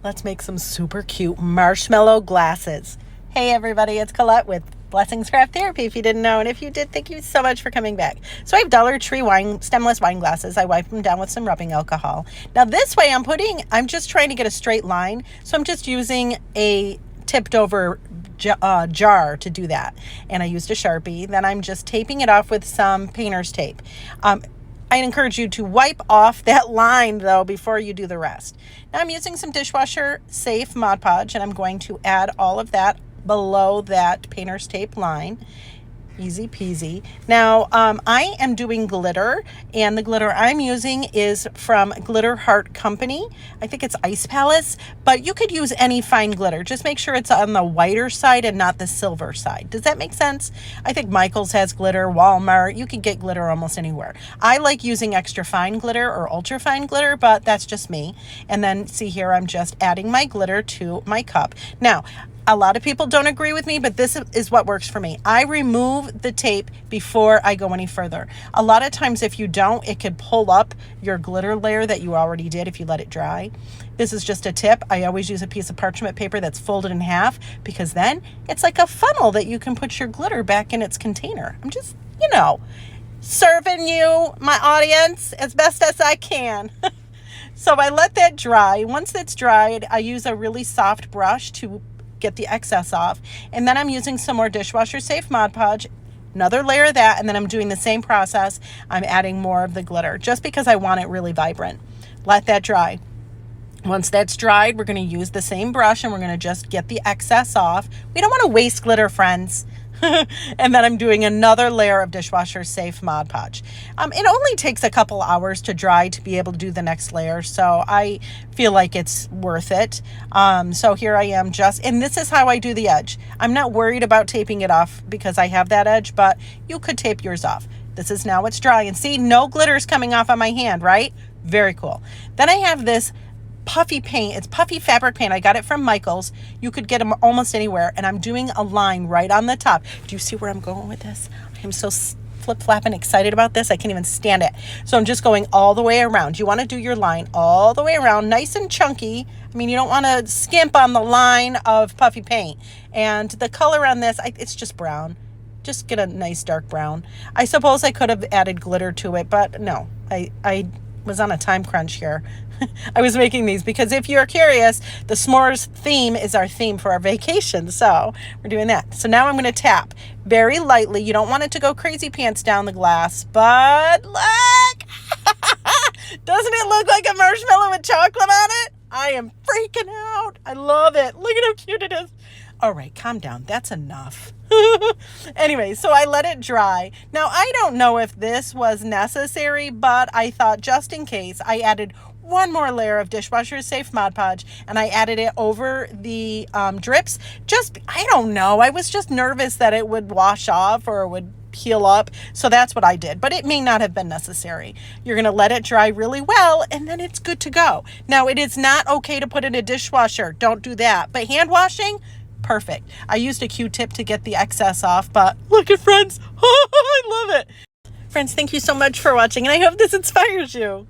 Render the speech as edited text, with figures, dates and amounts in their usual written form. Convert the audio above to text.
Let's make some super cute marshmallow glasses. Hey everybody, it's Colette with Blessings Craft Therapy, if you didn't know. And if you did, thank you so much for coming back. So I have Dollar Tree stemless wine glasses. I wipe them down with some rubbing alcohol. Now this way I'm just trying to get a straight line. So I'm just using a tipped over jar to do that. And I used a Sharpie. Then I'm just taping it off with some painter's tape. I encourage you to wipe off that line though before you do the rest. Now I'm using some dishwasher safe Mod Podge, and I'm going to add all of that below that painter's tape line. Easy peasy. Now I am doing glitter, and the glitter I'm using is from Glitter Heart Company. I think it's Ice Palace, but you could use any fine glitter. Just make sure it's on the whiter side and not the silver side. Does that make sense? I think Michael's has glitter, Walmart. You can get glitter almost anywhere. I like using extra fine glitter or ultra fine glitter, but that's just me. And then see here, I'm just adding my glitter to my cup. Now, a lot of people don't agree with me, but this is what works for me. I remove the tape before I go any further. A lot of times if you don't, it could pull up your glitter layer that you already did if you let it dry. This is just a tip. I always use a piece of parchment paper that's folded in half, because then it's like a funnel that you can put your glitter back in its container. I'm just, serving you, my audience, as best as I can. So I let that dry. Once it's dried, I use a really soft brush to get the excess off, and then I'm using some more dishwasher safe Mod Podge, another layer of that, and then I'm doing the same process. I'm adding more of the glitter just because I want it really vibrant. Let that dry. Once that's dried, we're going to use the same brush and we're going to just get the excess off. We don't want to waste glitter, friends. And then I'm doing another layer of dishwasher safe Mod Podge. It only takes a couple hours to dry to be able to do the next layer, so I feel like it's worth it. So here I am and this is how I do the edge. I'm not worried about taping it off because I have that edge, but you could tape yours off. This is now it's dry, and see, no glitter's coming off on my hand, right? Very cool. Then I have this puffy paint. It's puffy fabric paint. I got it from Michael's. You could get them almost anywhere, and I'm doing a line right on the top. Do you see where I'm going with this? I'm so flip-flapping excited about this. I can't even stand it. So I'm just going all the way around. You want to do your line all the way around, nice and chunky. I mean, you don't want to skimp on the line of puffy paint. And the color on this, it's just brown. Just get a nice dark brown. I suppose I could have added glitter to it, but no. I was on a time crunch here. I was making these because if you're curious, the s'mores theme is our theme for our vacation. So we're doing that. So now I'm going to tap very lightly. You don't want it to go crazy pants down the glass, but look, doesn't it look like a marshmallow with chocolate on it? I am freaking out. I love it. Look at how cute it is. All right, calm down. That's enough. Anyway, so I let it dry. Now, I don't know if this was necessary, but I thought just in case, I added one more layer of dishwasher safe Mod Podge, and I added it over the drips. I don't know. I was just nervous that it would wash off or it would peel up. So that's what I did, but it may not have been necessary. You're going to let it dry really well, and then it's good to go. Now, it is not okay to put in a dishwasher. Don't do that. But hand washing, perfect. I used a Q-tip to get the excess off, but look at friends. I love it. Friends, thank you so much for watching, and I hope this inspires you.